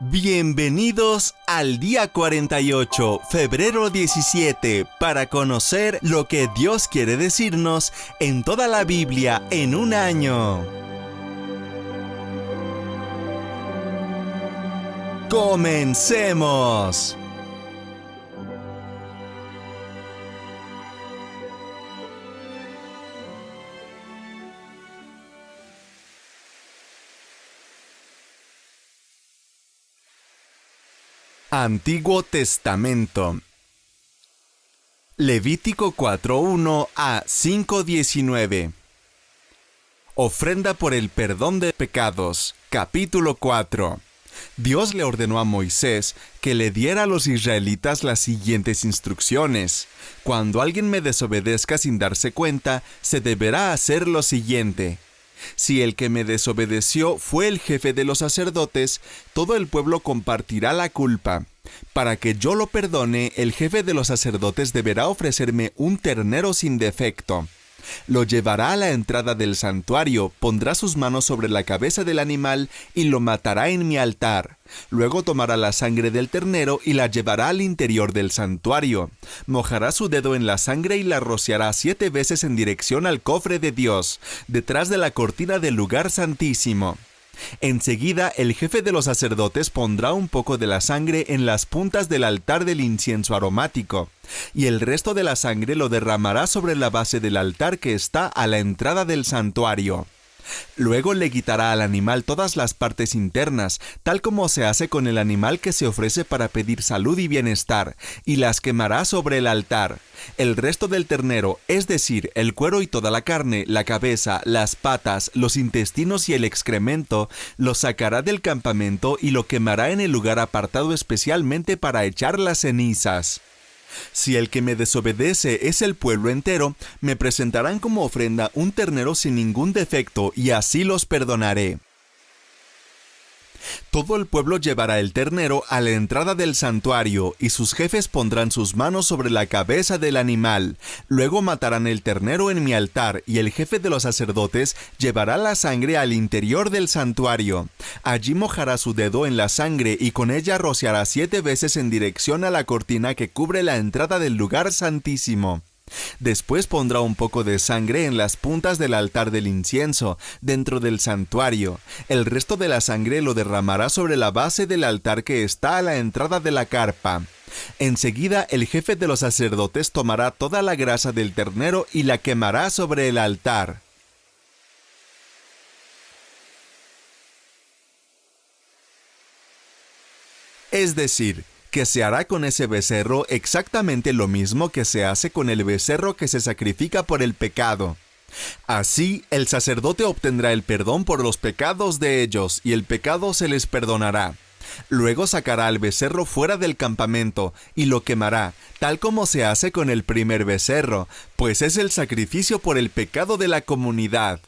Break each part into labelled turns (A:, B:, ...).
A: Bienvenidos al día 48, febrero 17, para conocer lo que Dios quiere decirnos en toda la Biblia en un año. ¡Comencemos! Antiguo Testamento. Levítico 4:1 a 5:19. Ofrenda por el perdón de pecados. Capítulo 4. Dios le ordenó a Moisés que le diera a los israelitas las siguientes instrucciones. Cuando alguien me desobedezca sin darse cuenta, se deberá hacer lo siguiente. Si el que me desobedeció fue el jefe de los sacerdotes, todo el pueblo compartirá la culpa. Para que yo lo perdone, el jefe de los sacerdotes deberá ofrecerme un ternero sin defecto. Lo llevará a la entrada del santuario, pondrá sus manos sobre la cabeza del animal y lo matará en mi altar. Luego tomará la sangre del ternero y la llevará al interior del santuario. Mojará su dedo en la sangre y la rociará 7 veces en dirección al cofre de Dios, detrás de la cortina del lugar santísimo. Enseguida, el jefe de los sacerdotes pondrá un poco de la sangre en las puntas del altar del incienso aromático, y el resto de la sangre lo derramará sobre la base del altar que está a la entrada del santuario. Luego le quitará al animal todas las partes internas, tal como se hace con el animal que se ofrece para pedir salud y bienestar, y las quemará sobre el altar. El resto del ternero, es decir, el cuero y toda la carne, la cabeza, las patas, los intestinos y el excremento, lo sacará del campamento y lo quemará en el lugar apartado especialmente para echar las cenizas. Si el que me desobedece es el pueblo entero, me presentarán como ofrenda un ternero sin ningún defecto, y así los perdonaré. Todo el pueblo llevará el ternero a la entrada del santuario, y sus jefes pondrán sus manos sobre la cabeza del animal. Luego matarán el ternero en mi altar, y el jefe de los sacerdotes llevará la sangre al interior del santuario. Allí mojará su dedo en la sangre y con ella rociará 7 veces en dirección a la cortina que cubre la entrada del lugar santísimo. Después pondrá un poco de sangre en las puntas del altar del incienso, dentro del santuario. El resto de la sangre lo derramará sobre la base del altar que está a la entrada de la carpa. Enseguida, el jefe de los sacerdotes tomará toda la grasa del ternero y la quemará sobre el altar. Es decir, que se hará con ese becerro exactamente lo mismo que se hace con el becerro que se sacrifica por el pecado. Así, el sacerdote obtendrá el perdón por los pecados de ellos, y el pecado se les perdonará. Luego sacará al becerro fuera del campamento, y lo quemará, tal como se hace con el primer becerro, pues es el sacrificio por el pecado de la comunidad.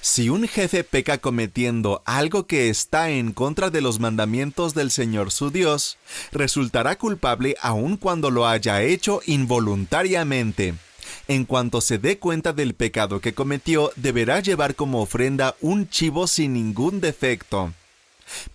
A: Si un jefe peca cometiendo algo que está en contra de los mandamientos del Señor su Dios, resultará culpable aun cuando lo haya hecho involuntariamente. En cuanto se dé cuenta del pecado que cometió, deberá llevar como ofrenda un chivo sin ningún defecto.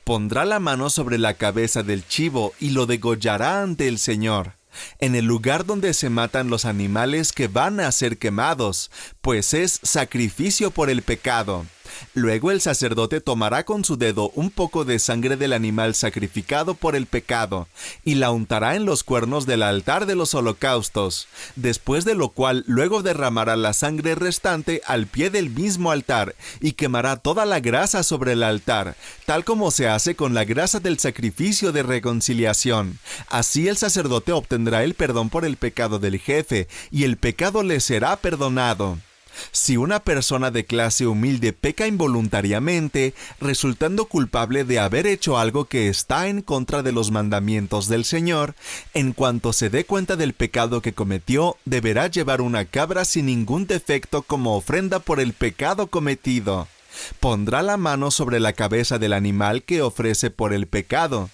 A: Pondrá la mano sobre la cabeza del chivo y lo degollará ante el Señor, en el lugar donde se matan los animales que van a ser quemados, pues es sacrificio por el pecado. Luego el sacerdote tomará con su dedo un poco de sangre del animal sacrificado por el pecado, y la untará en los cuernos del altar de los holocaustos, después de lo cual luego derramará la sangre restante al pie del mismo altar, y quemará toda la grasa sobre el altar, tal como se hace con la grasa del sacrificio de reconciliación. Así el sacerdote obtendrá el perdón por el pecado del jefe, y el pecado le será perdonado. Si una persona de clase humilde peca involuntariamente, resultando culpable de haber hecho algo que está en contra de los mandamientos del Señor, en cuanto se dé cuenta del pecado que cometió, deberá llevar una cabra sin ningún defecto como ofrenda por el pecado cometido. Pondrá la mano sobre la cabeza del animal que ofrece por el pecado,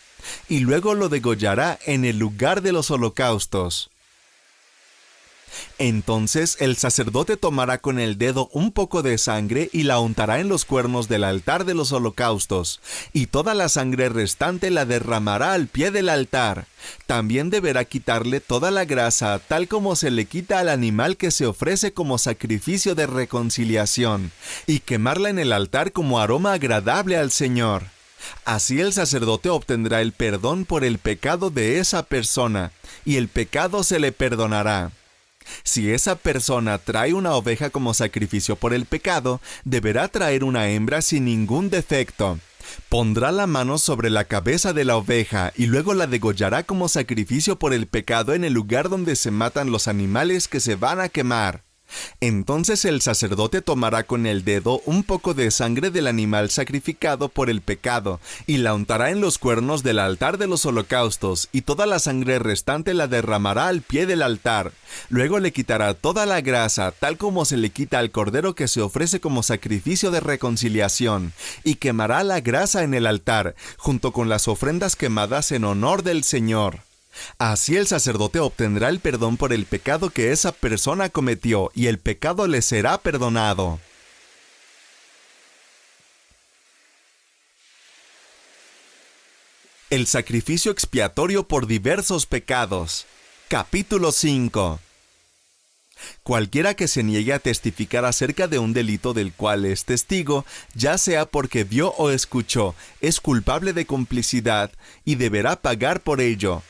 A: y luego lo degollará en el lugar de los holocaustos. Entonces el sacerdote tomará con el dedo un poco de sangre y la untará en los cuernos del altar de los holocaustos, y toda la sangre restante la derramará al pie del altar. También deberá quitarle toda la grasa, tal como se le quita al animal que se ofrece como sacrificio de reconciliación, y quemarla en el altar como aroma agradable al Señor. Así el sacerdote obtendrá el perdón por el pecado de esa persona, y el pecado se le perdonará. Si esa persona trae una oveja como sacrificio por el pecado, deberá traer una hembra sin ningún defecto. Pondrá la mano sobre la cabeza de la oveja y luego la degollará como sacrificio por el pecado en el lugar donde se matan los animales que se van a quemar. Entonces el sacerdote tomará con el dedo un poco de sangre del animal sacrificado por el pecado y la untará en los cuernos del altar de los holocaustos, y toda la sangre restante la derramará al pie del altar. Luego le quitará toda la grasa, tal como se le quita al cordero que se ofrece como sacrificio de reconciliación, y quemará la grasa en el altar, junto con las ofrendas quemadas en honor del Señor. Así el sacerdote obtendrá el perdón por el pecado que esa persona cometió, y el pecado le será perdonado. El sacrificio expiatorio por diversos pecados. Capítulo 5. Cualquiera que se niegue a testificar acerca de un delito del cual es testigo, ya sea porque vio o escuchó, es culpable de complicidad y deberá pagar por ello.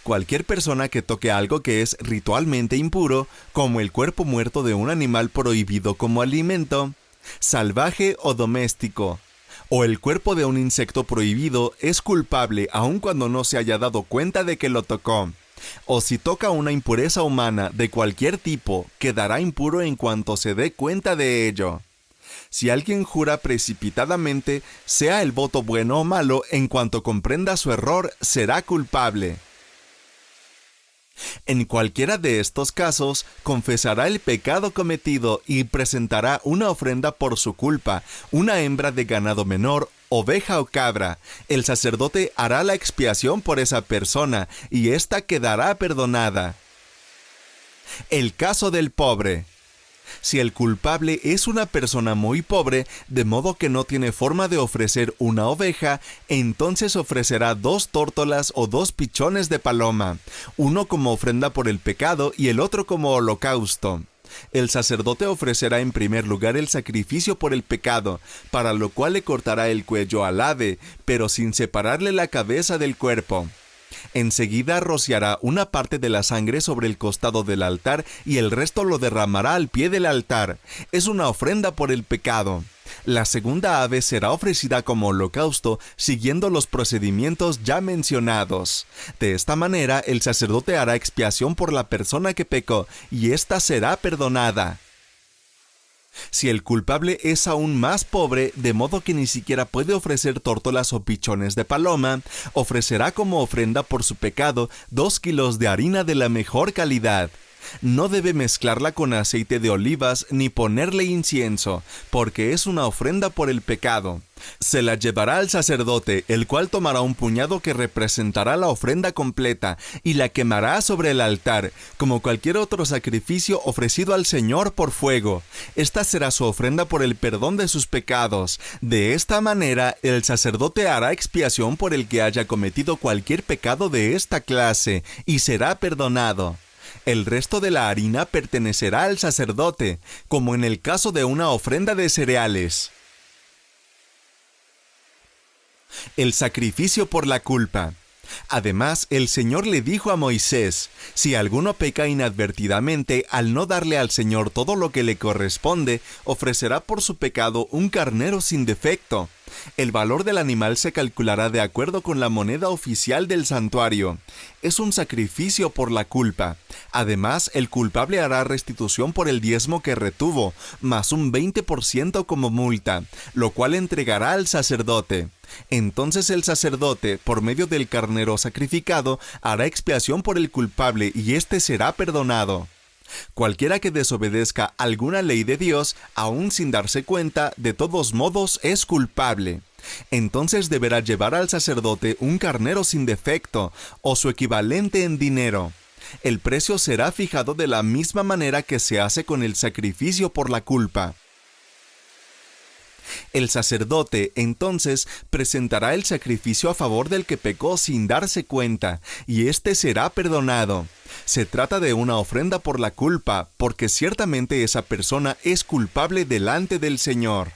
A: Cualquier persona que toque algo que es ritualmente impuro, como el cuerpo muerto de un animal prohibido como alimento, salvaje o doméstico, o el cuerpo de un insecto prohibido, es culpable aun cuando no se haya dado cuenta de que lo tocó. O si toca una impureza humana de cualquier tipo, quedará impuro en cuanto se dé cuenta de ello. Si alguien jura precipitadamente, sea el voto bueno o malo, en cuanto comprenda su error, será culpable. En cualquiera de estos casos, confesará el pecado cometido y presentará una ofrenda por su culpa, una hembra de ganado menor, oveja o cabra. El sacerdote hará la expiación por esa persona, y ésta quedará perdonada. El caso del pobre. Si el culpable es una persona muy pobre, de modo que no tiene forma de ofrecer una oveja, entonces ofrecerá 2 tórtolas o 2 pichones de paloma, uno como ofrenda por el pecado y el otro como holocausto. El sacerdote ofrecerá en primer lugar el sacrificio por el pecado, para lo cual le cortará el cuello al ave, pero sin separarle la cabeza del cuerpo. Enseguida rociará una parte de la sangre sobre el costado del altar y el resto lo derramará al pie del altar. Es una ofrenda por el pecado. La segunda ave será ofrecida como holocausto, siguiendo los procedimientos ya mencionados. De esta manera, el sacerdote hará expiación por la persona que pecó, y ésta será perdonada. Si el culpable es aún más pobre, de modo que ni siquiera puede ofrecer tórtolas o pichones de paloma, ofrecerá como ofrenda por su pecado 2 kilos de harina de la mejor calidad. No debe mezclarla con aceite de olivas ni ponerle incienso, porque es una ofrenda por el pecado. Se la llevará al sacerdote, el cual tomará un puñado que representará la ofrenda completa y la quemará sobre el altar, como cualquier otro sacrificio ofrecido al Señor por fuego. Esta será su ofrenda por el perdón de sus pecados. De esta manera, el sacerdote hará expiación por el que haya cometido cualquier pecado de esta clase, y será perdonado. El resto de la harina pertenecerá al sacerdote, como en el caso de una ofrenda de cereales. El sacrificio por la culpa. Además, el Señor le dijo a Moisés: si alguno peca inadvertidamente al no darle al Señor todo lo que le corresponde, ofrecerá por su pecado un carnero sin defecto. El valor del animal se calculará de acuerdo con la moneda oficial del santuario. Es un sacrificio por la culpa. Además, el culpable hará restitución por el diezmo que retuvo, más un 20% como multa, lo cual entregará al sacerdote. Entonces el sacerdote, por medio del carnero sacrificado, hará expiación por el culpable y éste será perdonado. Cualquiera que desobedezca alguna ley de Dios, aun sin darse cuenta, de todos modos es culpable. Entonces deberá llevar al sacerdote un carnero sin defecto, o su equivalente en dinero. El precio será fijado de la misma manera que se hace con el sacrificio por la culpa. El sacerdote, entonces, presentará el sacrificio a favor del que pecó sin darse cuenta, y éste será perdonado. Se trata de una ofrenda por la culpa, porque ciertamente esa persona es culpable delante del Señor.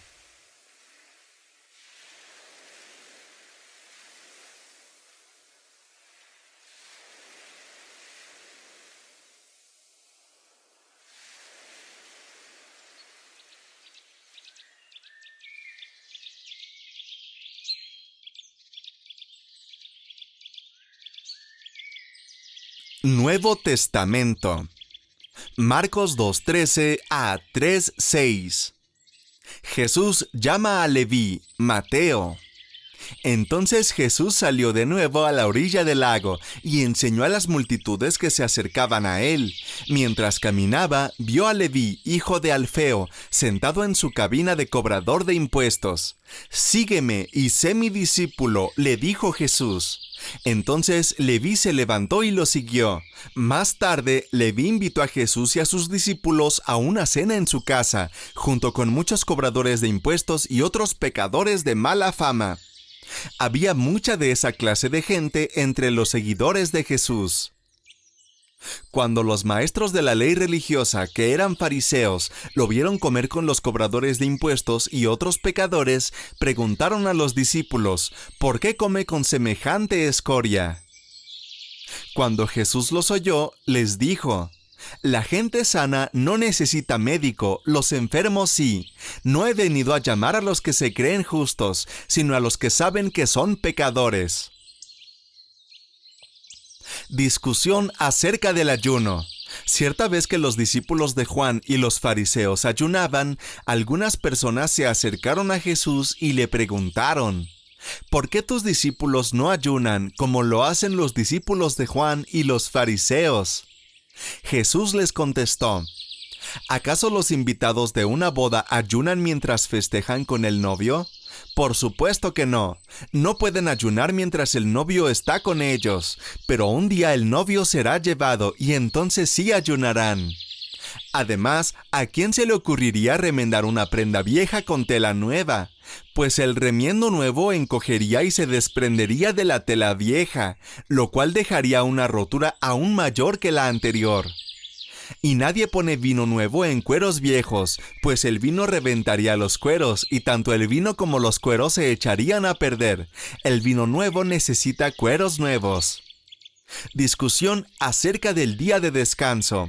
A: Nuevo Testamento. Marcos 2:13 a 3:6. Jesús llama a Leví, Mateo. Entonces Jesús salió de nuevo a la orilla del lago y enseñó a las multitudes que se acercaban a él. Mientras caminaba, vio a Leví, hijo de Alfeo, sentado en su cabina de cobrador de impuestos. «Sígueme y sé mi discípulo», le dijo Jesús. Entonces Leví se levantó y lo siguió. Más tarde, Leví invitó a Jesús y a sus discípulos a una cena en su casa, junto con muchos cobradores de impuestos y otros pecadores de mala fama. Había mucha de esa clase de gente entre los seguidores de Jesús. Cuando los maestros de la ley religiosa, que eran fariseos, lo vieron comer con los cobradores de impuestos y otros pecadores, preguntaron a los discípulos, ¿por qué come con semejante escoria? Cuando Jesús los oyó, les dijo, «La gente sana no necesita médico, los enfermos sí. No he venido a llamar a los que se creen justos, sino a los que saben que son pecadores». Discusión acerca del ayuno. Cierta vez que los discípulos de Juan y los fariseos ayunaban, algunas personas se acercaron a Jesús y le preguntaron, «¿Por qué tus discípulos no ayunan como lo hacen los discípulos de Juan y los fariseos?» Jesús les contestó, ¿acaso los invitados de una boda ayunan mientras festejan con el novio? Por supuesto que no. No pueden ayunar mientras el novio está con ellos, pero un día el novio será llevado y entonces sí ayunarán. Además, ¿a quién se le ocurriría remendar una prenda vieja con tela nueva? Pues el remiendo nuevo encogería y se desprendería de la tela vieja, lo cual dejaría una rotura aún mayor que la anterior. Y nadie pone vino nuevo en cueros viejos, pues el vino reventaría los cueros, y tanto el vino como los cueros se echarían a perder. El vino nuevo necesita cueros nuevos. Discusión acerca del día de descanso.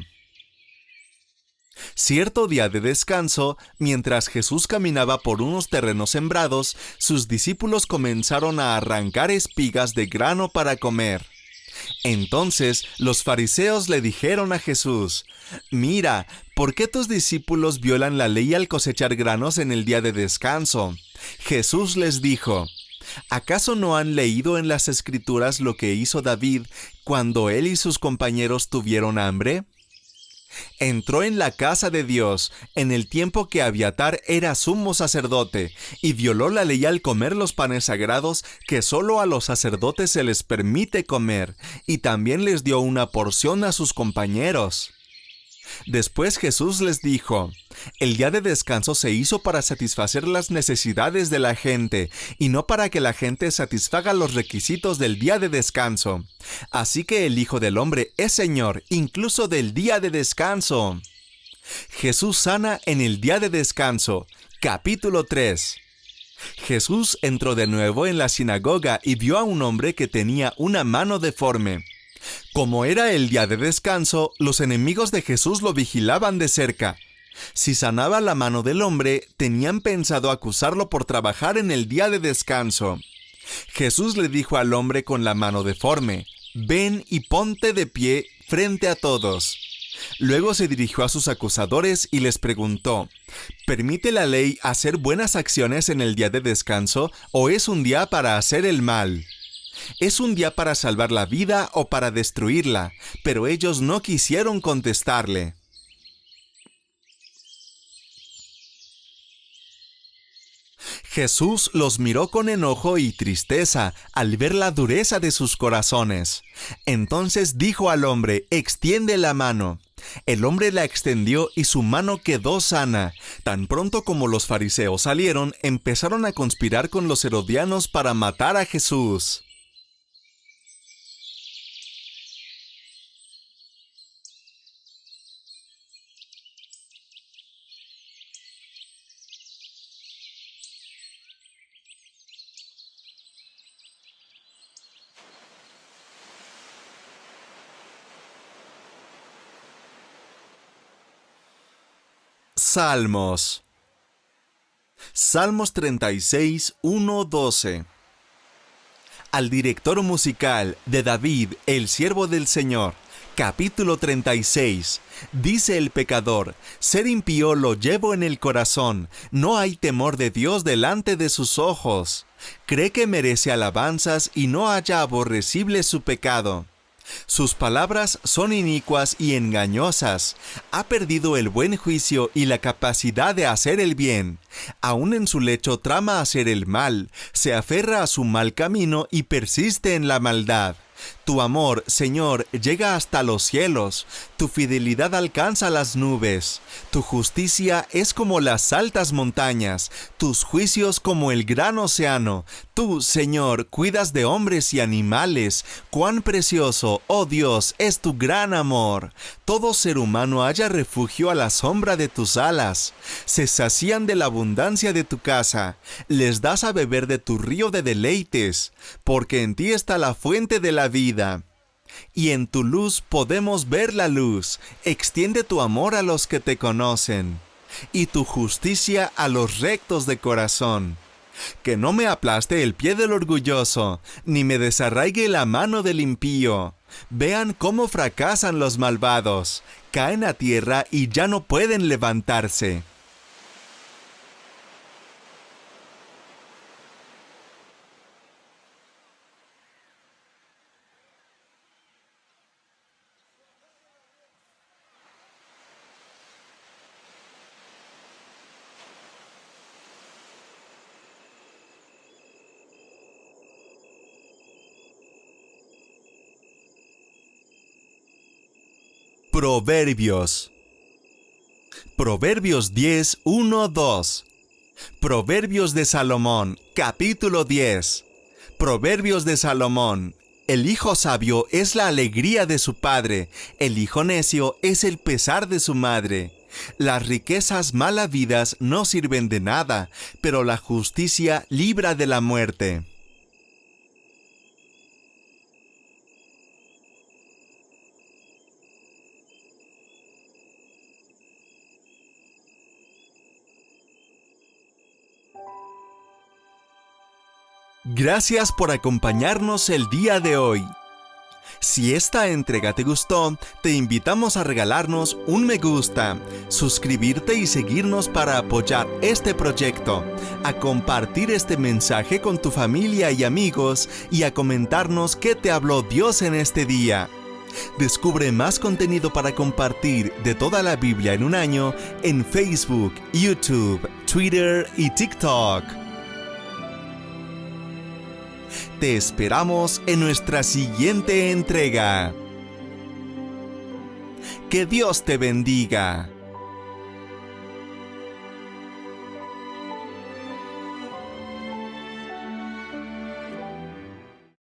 A: Cierto día de descanso, mientras Jesús caminaba por unos terrenos sembrados, sus discípulos comenzaron a arrancar espigas de grano para comer. Entonces los fariseos le dijeron a Jesús, «Mira, ¿por qué tus discípulos violan la ley al cosechar granos en el día de descanso?» Jesús les dijo, ¿acaso no han leído en las Escrituras lo que hizo David cuando él y sus compañeros tuvieron hambre? Entró en la casa de Dios en el tiempo que Abiatar era sumo sacerdote y violó la ley al comer los panes sagrados que solo a los sacerdotes se les permite comer, y también les dio una porción a sus compañeros. Después Jesús les dijo, «El día de descanso se hizo para satisfacer las necesidades de la gente, y no para que la gente satisfaga los requisitos del día de descanso. Así que el Hijo del Hombre es Señor, incluso del día de descanso». Jesús sana en el día de descanso. Capítulo 3. Jesús entró de nuevo en la sinagoga y vio a un hombre que tenía una mano deforme. Como era el día de descanso, los enemigos de Jesús lo vigilaban de cerca. Si sanaba la mano del hombre, tenían pensado acusarlo por trabajar en el día de descanso. Jesús le dijo al hombre con la mano deforme, «Ven y ponte de pie frente a todos». Luego se dirigió a sus acusadores y les preguntó, ¿permite la ley hacer buenas acciones en el día de descanso o es un día para hacer el mal? ¿Es un día para salvar la vida o para destruirla? Pero ellos no quisieron Jesús los miró con enojo y tristeza al ver la dureza de sus corazones. Entonces dijo al hombre: «Extiende la mano». El hombre la extendió y su mano quedó sana. Tan pronto como los fariseos salieron, empezaron a conspirar con los herodianos para matar a Jesús. Salmos. Salmos 36, 1, 12. Al director musical de David, el siervo del Señor, capítulo 36, dice el pecador: «Ser impío lo llevo en el corazón, no hay temor de Dios delante de sus ojos. Cree que merece alabanzas y no halla aborrecible su pecado. Sus palabras son inicuas y engañosas. Ha perdido el buen juicio y la capacidad de hacer el bien. Aún en su lecho trama hacer el mal. Se aferra a su mal camino y persiste en la maldad. Tu amor, Señor, llega hasta los cielos. Tu fidelidad alcanza las nubes. Tu justicia es como las altas montañas. Tus juicios como el gran océano. Tú, Señor, cuidas de hombres y animales. Cuán precioso, oh Dios, es tu gran amor. Todo ser humano halla refugio a la sombra de tus alas. Se sacían de la abundancia de tu casa. Les das a beber de tu río de deleites, porque en ti está la fuente de la vida. Y en tu luz podemos ver la luz. Extiende tu amor a los que te conocen, y tu justicia a los rectos de corazón. Que no me aplaste el pie del orgulloso, ni me desarraigue la mano del impío. Vean cómo fracasan los malvados. Caen a tierra y ya no pueden levantarse. Proverbios. Proverbios 10, 1, 2. Proverbios de Salomón, capítulo 10. Proverbios de Salomón. El hijo sabio es la alegría de su padre, el hijo necio es el pesar de su madre. Las riquezas mal habidas no sirven de nada, pero la justicia libra de la muerte. Gracias por acompañarnos el día de hoy. Si esta entrega te gustó, te invitamos a regalarnos un me gusta, suscribirte y seguirnos para apoyar este proyecto, a compartir este mensaje con tu familia y amigos y a comentarnos qué te habló Dios en este día. Descubre más contenido para compartir de toda la Biblia en un año en Facebook, YouTube, Twitter y TikTok. Te esperamos en nuestra siguiente entrega. Que Dios te bendiga.